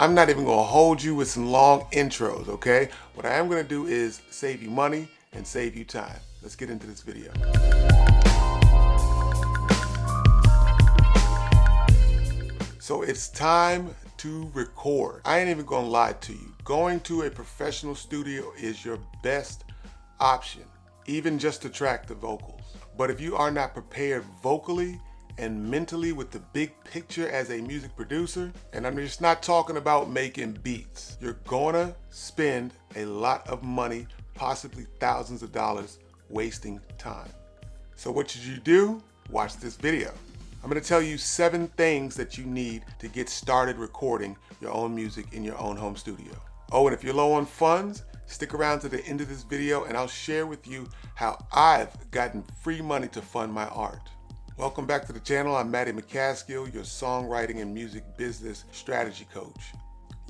I'm not even gonna hold you with some long intros, okay? What I am gonna do is save you money and save you time. Let's get into this video. So it's time to record. I ain't even gonna lie to you. Going to a professional studio is your best option, even just to track the vocals. But if you are not prepared vocally and mentally with the big picture as a music producer, and I'm just not talking about making beats, you're gonna spend a lot of money, possibly thousands of dollars, wasting time. So what should you do? Watch this video. I'm gonna tell you 7 things that you need to get started recording your own music in your own home studio. Oh, and if you're low on funds, stick around to the end of this video and I'll share with you how I've gotten free money to fund my art. Welcome back to the channel. I'm Matty McCaskill, your songwriting and music business strategy coach.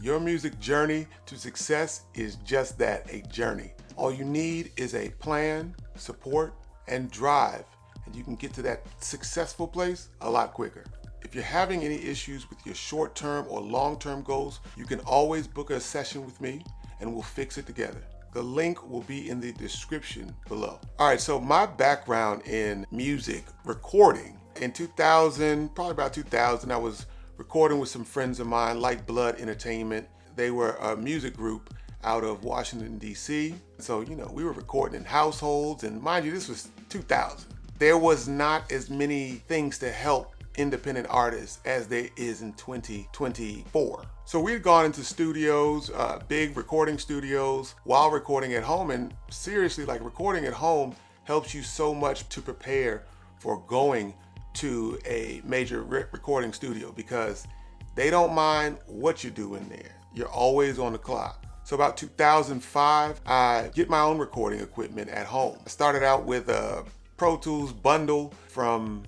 Your music journey to success is just that, a journey. All you need is a plan, support, and drive, and you can get to that successful place a lot quicker. If you're having any issues with your short-term or long-term goals, you can always book a session with me and we'll fix it together. The link will be in the description below. All right, so my background in music recording, in 2000, probably about 2000, I was recording with some friends of mine, Like Blood Entertainment. They were a music group out of Washington, D.C. So, we were recording in households, and mind you, this was 2000. There was not as many things to help independent artists as there is in 2024. So we'd gone into studios, big recording studios, while recording at home, and seriously, like, recording at home helps you so much to prepare for going to a major recording studio because they don't mind what you do in there. You're always on the clock. So about 2005, I get my own recording equipment at home. I started out with a Pro Tools bundle from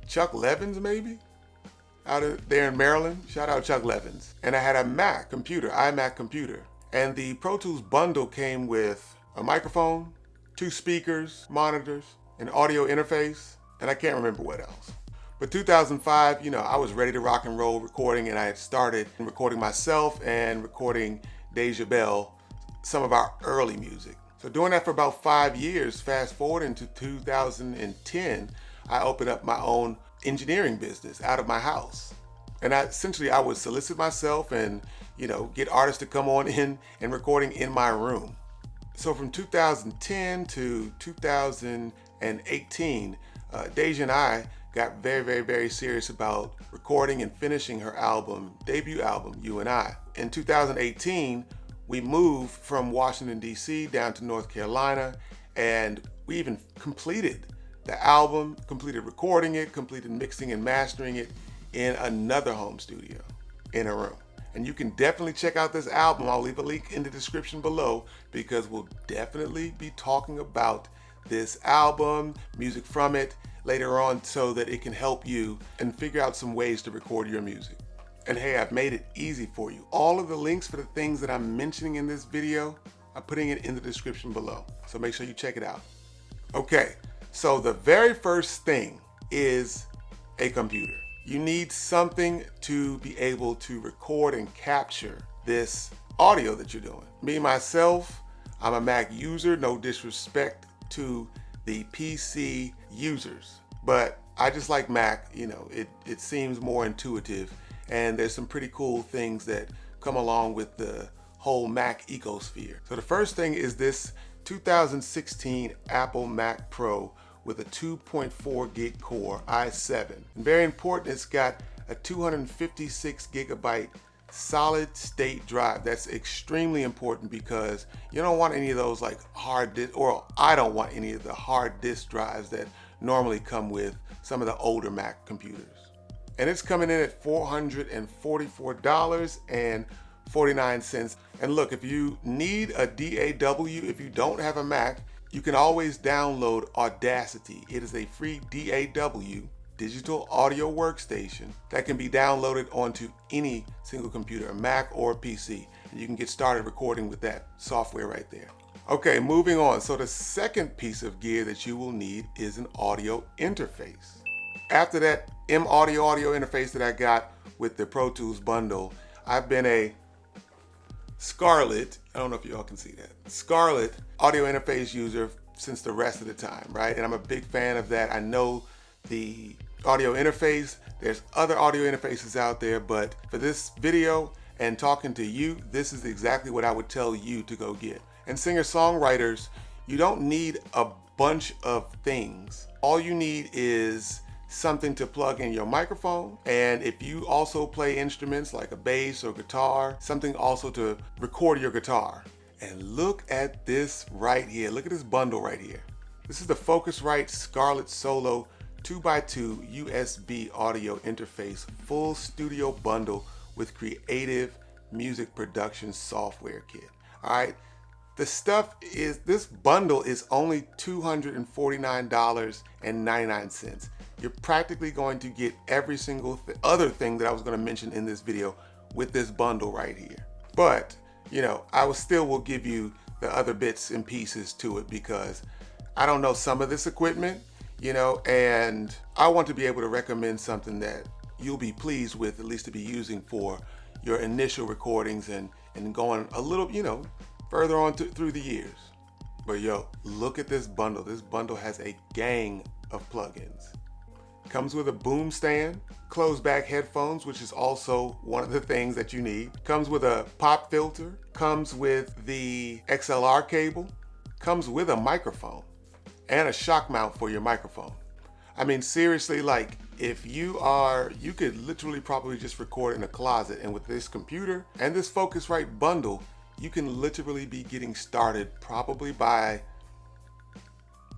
Chuck Levins, maybe, out of there in Maryland. Shout out Chuck Levins. And I had a Mac computer, iMac computer. And the Pro Tools bundle came with a microphone, 2 speakers, monitors, an audio interface, and I can't remember what else. But 2005, I was ready to rock and roll recording, and I had started recording myself and recording Deja Bell, some of our early music. So doing that for about 5 years, fast forward into 2010, I opened up my own engineering business out of my house. And I would solicit myself and, get artists to come on in and recording in my room. So from 2010 to 2018, Deja and I got very, very, very serious about recording and finishing her debut album, You and I. In 2018, we moved from Washington, D.C. down to North Carolina, and we even completed the album, completed recording it, completed mixing and mastering it in another home studio, in a room. And you can definitely check out this album. I'll leave a link in the description below because we'll definitely be talking about this album, music from it later on so that it can help you and figure out some ways to record your music. And hey, I've made it easy for you. All of the links for the things that I'm mentioning in this video, I'm putting it in the description below. So make sure you check it out. Okay. So the very first thing is a computer. You need something to be able to record and capture this audio that you're doing. Me, myself, I'm a Mac user, no disrespect to the PC users, but I just like Mac, it seems more intuitive, and there's some pretty cool things that come along with the whole Mac ecosphere. So the first thing is this 2016 Apple Mac Pro with a 2.4 gig core i7. And very important, it's got a 256 gigabyte solid state drive. That's extremely important because you don't want any of those like hard disk, or I don't want any of the hard disk drives that normally come with some of the older Mac computers. And it's coming in at $444.49. And look, if you need a DAW, if you don't have a Mac, you can always download Audacity. It is a free DAW, digital audio workstation, that can be downloaded onto any single computer, a Mac or a PC. And you can get started recording with that software right there. Okay, moving on. So the second piece of gear that you will need is an audio interface. After that audio interface that I got with the Pro Tools bundle, I've been a Scarlett, I don't know if y'all can see that, Scarlett audio interface user since the rest of the time, right? And I'm a big fan of that. I know the audio interface, there's other audio interfaces out there, but for this video and talking to you, this is exactly what I would tell you to go get. And singer-songwriters, you don't need a bunch of things. All you need is something to plug in your microphone, and if you also play instruments like a bass or guitar, something also to record your guitar. And look at this right here. Look at this bundle right here. This is the Focusrite Scarlett Solo 2x2 USB audio interface full studio bundle with creative music production software kit. All right. This bundle is only $249.99. You're practically going to get every single other thing that I was going to mention in this video with this bundle right here. But, you know, I will give you the other bits and pieces to it because I don't know some of this equipment, you know, and I want to be able to recommend something that you'll be pleased with, at least to be using for your initial recordings and going a little, you know, further on through the years. But yo, look at this bundle. This bundle has a gang of plugins. Comes with a boom stand, closed back headphones, which is also one of the things that you need. Comes with a pop filter, comes with the XLR cable, comes with a microphone and a shock mount for your microphone. I mean, seriously, like if you could literally probably just record in a closet, and with this computer and this Focusrite bundle, you can literally be getting started probably by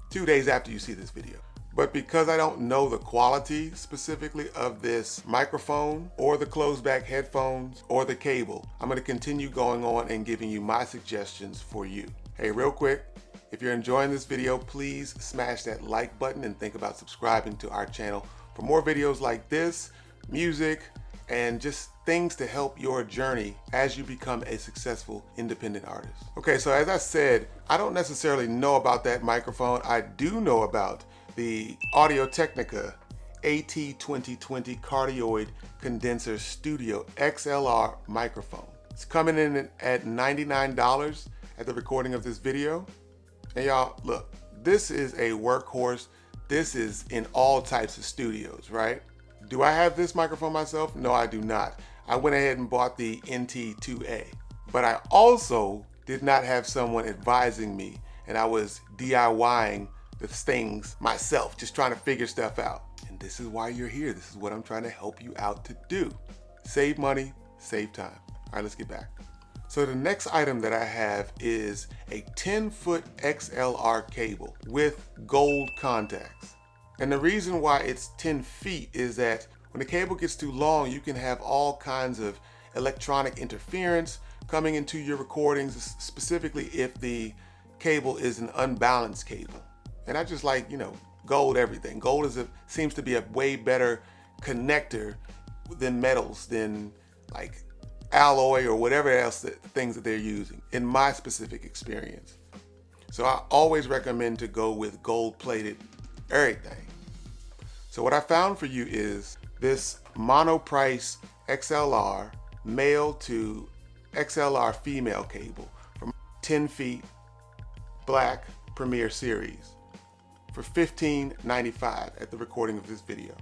2 days after you see this video. But because I don't know the quality specifically of this microphone or the closed back headphones or the cable, I'm gonna continue going on and giving you my suggestions for you. Hey, real quick, if you're enjoying this video, please smash that like button and think about subscribing to our channel for more videos like this, music, and just things to help your journey as you become a successful independent artist. Okay, so as I said, I don't necessarily know about that microphone. I do know about the Audio-Technica AT2020 Cardioid Condenser Studio XLR microphone. It's coming in at $99 at the recording of this video. And y'all, look, this is a workhorse. This is in all types of studios, right? Do I have this microphone myself? No, I do not. I went ahead and bought the NT2A, but I also did not have someone advising me, and I was DIYing the things myself, just trying to figure stuff out. And this is why you're here. This is what I'm trying to help you out to do. Save money, save time. All right, let's get back. So the next item that I have is a 10-foot XLR cable with gold contacts. And the reason why it's 10 feet is that when the cable gets too long, you can have all kinds of electronic interference coming into your recordings, specifically if the cable is an unbalanced cable. And I just like, you know, gold everything. Gold seems to be a way better connector than metals, than like alloy or whatever else things that they're using, in my specific experience. So I always recommend to go with gold-plated everything. So what I found for you is this monoprice XLR male to XLR female cable from 10 feet black Premier Series for $15.95 at the recording of this video.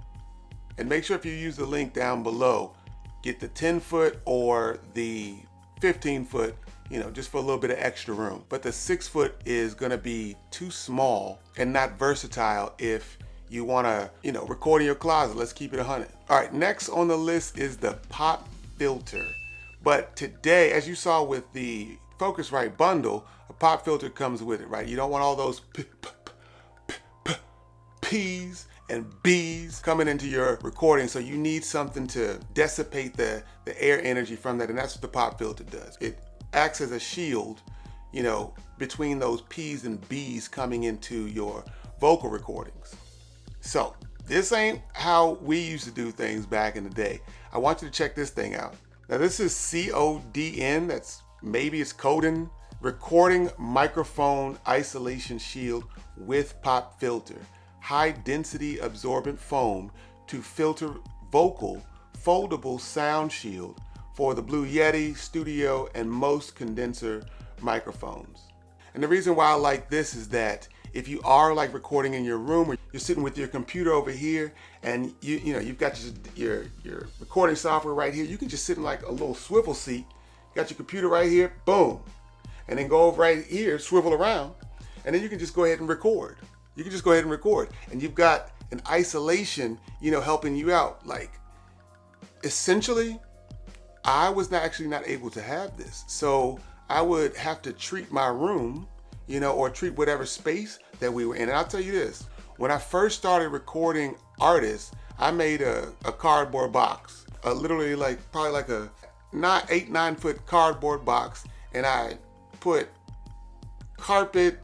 And make sure if you use the link down below, get the 10-foot or the 15-foot, you know, just for a little bit of extra room. But the 6-foot is gonna be too small and not versatile if you wanna, you know, record in your closet. Let's keep it 100. All right, next on the list is the pop filter. But today, as you saw with the Focusrite bundle, a pop filter comes with it, right? You don't want all those P's and B's coming into your recording, so you need something to dissipate the air energy from that, and that's what the pop filter does. It acts as a shield, you know, between those P's and B's coming into your vocal recordings. So this ain't how we used to do things back in the day. I want you to check this thing out. Now this is CODN, maybe it's coding, recording microphone isolation shield with pop filter. High density absorbent foam to filter vocal foldable sound shield for the Blue Yeti, Studio, and most condenser microphones. And the reason why I like this is that if you are like recording in your room, or you're sitting with your computer over here, and you've got your recording software right here, you can just sit in like a little swivel seat. You got your computer right here, boom, and then go over right here, swivel around, and then you can just go ahead and record. You can just go ahead and record, and you've got an isolation, helping you out. Like, essentially, I was not able to have this, so I would have to treat my room, or treat whatever space that we were in. And I'll tell you this, when I first started recording artists, I made a cardboard box, literally probably like a 9 foot cardboard box, and I put carpet,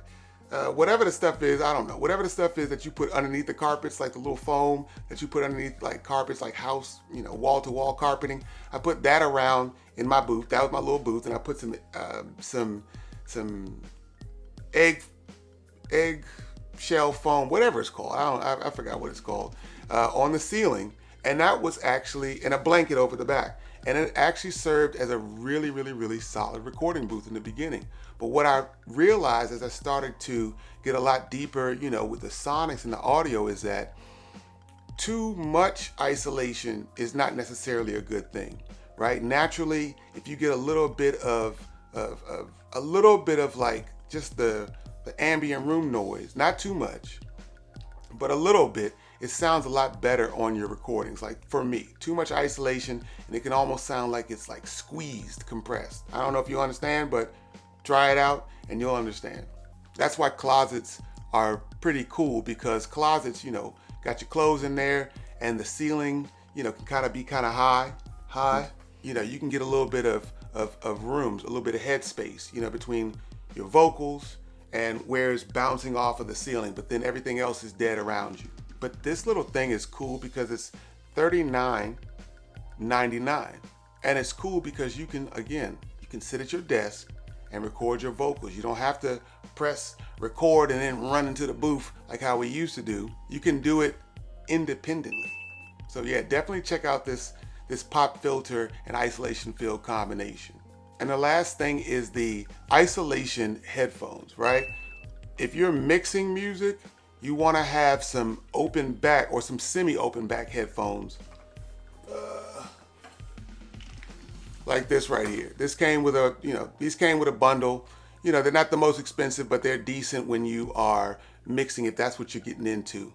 whatever the stuff is, I don't know, whatever the stuff is that you put underneath the carpets, like the little foam that you put underneath like carpets, like house, wall to wall carpeting. I put that around in my booth. That was my little booth, and I put some egg shell foam, whatever it's called. I forgot what it's called, on the ceiling, and that was actually in a blanket over the back. And it actually served as a really, really, really solid recording booth in the beginning. But what I realized as I started to get a lot deeper, with the sonics and the audio, is that too much isolation is not necessarily a good thing, right? Naturally, if you get a little bit of like just the ambient room noise, not too much, but a little bit, it sounds a lot better on your recordings. Like for me, too much isolation, and it can almost sound like it's like squeezed, compressed. I don't know if you understand, but try it out and you'll understand. That's why closets are pretty cool, because closets, got your clothes in there, and the ceiling, can kind of be kind of high. You can get a little bit of rooms, a little bit of headspace, between your vocals and where it's bouncing off of the ceiling, but then everything else is dead around you. But this little thing is cool because it's $39.99. And it's cool because you can sit at your desk and record your vocals. You don't have to press record and then run into the booth like how we used to do. You can do it independently. So yeah, definitely check out this pop filter and isolation field combination. And the last thing is the isolation headphones, right? If you're mixing music, you want to have some open back or some semi-open back headphones, like this right here. This came with these came with a bundle. They're not the most expensive, but they're decent when you are mixing, if that's what you're getting into.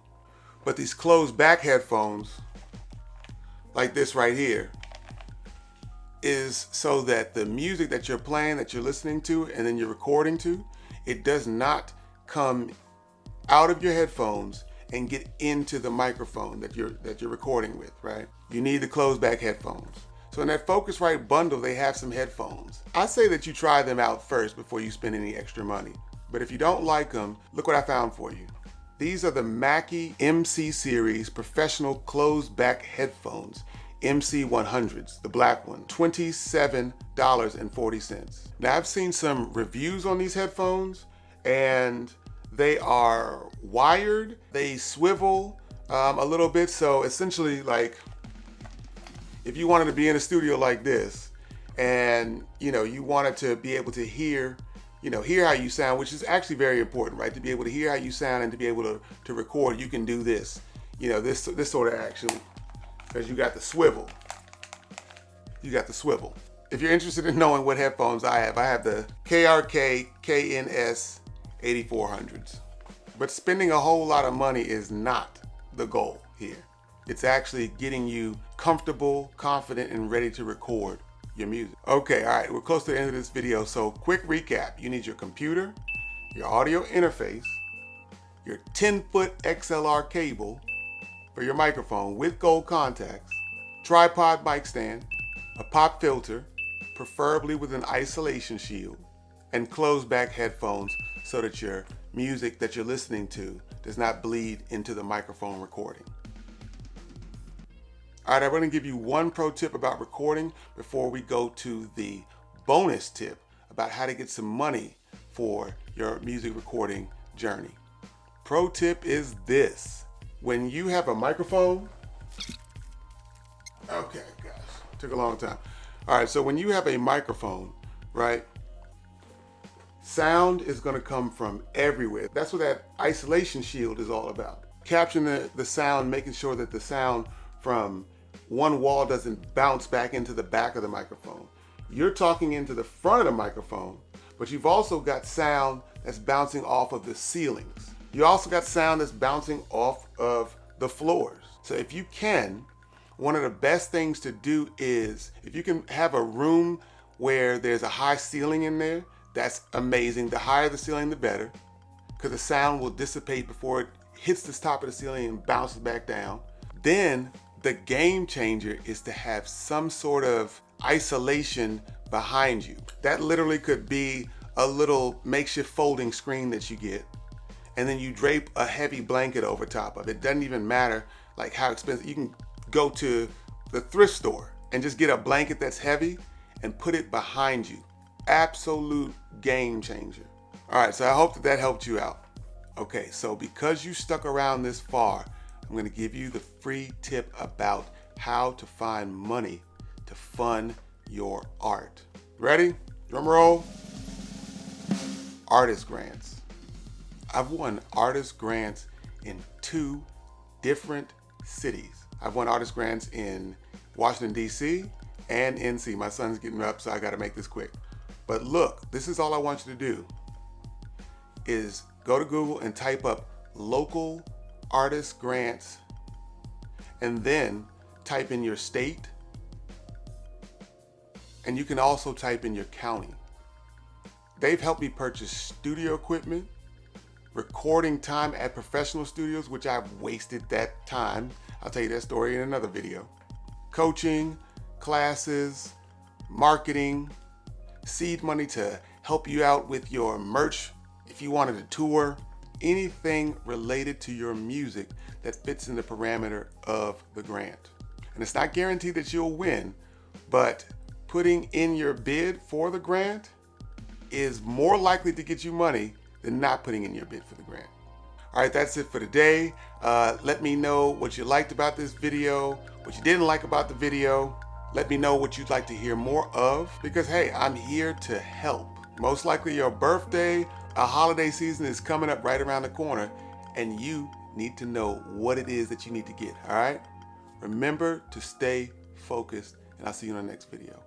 But these closed back headphones, like this right here, is so that the music that you're playing, that you're listening to, and then you're recording to, it does not come out of your headphones and get into the microphone that you're recording with, right? You need the closed back headphones. So in that Focusrite bundle, they have some headphones. I say that you try them out first before you spend any extra money. But if you don't like them, look what I found for you. These are the Mackie MC Series professional closed back headphones, MC 100s, the black one, $27.40. Now I've seen some reviews on these headphones, and they are wired, they swivel a little bit. So essentially, like, if you wanted to be in a studio like this, and you wanted to be able to hear how you sound, which is actually very important, right? To be able to hear how you sound and to be able to record, you can do this, this sort of action, because you got the swivel. If you're interested in knowing what headphones I have the KRK KNS 8400s. But spending a whole lot of money is not the goal here. It's actually getting you comfortable, confident, and ready to record your music. Okay, all right, we're close to the end of this video, so quick recap. You need your computer, your audio interface, your 10-foot XLR cable for your microphone with gold contacts, tripod mic stand, a pop filter, preferably with an isolation shield, and closed back headphones so that your music that you're listening to does not bleed into the microphone recording. All right, I'm going to give you one pro tip about recording before we go to the bonus tip about how to get some money for your music recording journey. Pro tip is this. When you have a microphone, okay, gosh, took a long time. All right, so when you have a microphone, right, sound is going to come from everywhere. That's what that isolation shield is all about. Capturing the sound, making sure that the sound from one wall doesn't bounce back into the back of the microphone. You're talking into the front of the microphone, but you've also got sound that's bouncing off of the ceilings. You also got sound that's bouncing off of the floors. So if you can, one of the best things to do is, if you can have a room where there's a high ceiling in there, that's amazing. The higher the ceiling, the better, because the sound will dissipate before it hits the top of the ceiling and bounces back down. Then the game changer is to have some sort of isolation behind you. That literally could be a little makeshift folding screen that you get, and then you drape a heavy blanket over top of it. It doesn't even matter like how expensive. You can go to the thrift store and just get a blanket that's heavy and put it behind you. Absolute game changer. All right, so I hope that helped you out. Okay, so because you stuck around this far, I'm gonna give you the free tip about how to find money to fund your art. Ready? Drum roll. Artist grants. I've won artist grants in 2 different cities. I've won artist grants in Washington, D.C. and NC. My son's getting up, so I gotta make this quick. But look, this is all I want you to do is go to Google and type up local artist grants, and then type in your state, and you can also type in your county. They've helped me purchase studio equipment, recording time at professional studios, which I've wasted that time. I'll tell you that story in another video. Coaching, classes, marketing, seed money to help you out with your merch if you wanted to tour, anything related to your music that fits in the parameter of the grant. And it's not guaranteed that you'll win, but putting in your bid for the grant is more likely to get you money than not putting in your bid for the grant. All right, that's it for today. Let me know what you liked about this video, what you didn't like about the video. Let me know what you'd like to hear more of, because hey, I'm here to help. Most likely your birthday, a holiday season is coming up right around the corner, and you need to know what it is that you need to get, all right? Remember to stay focused, and I'll see you in the next video.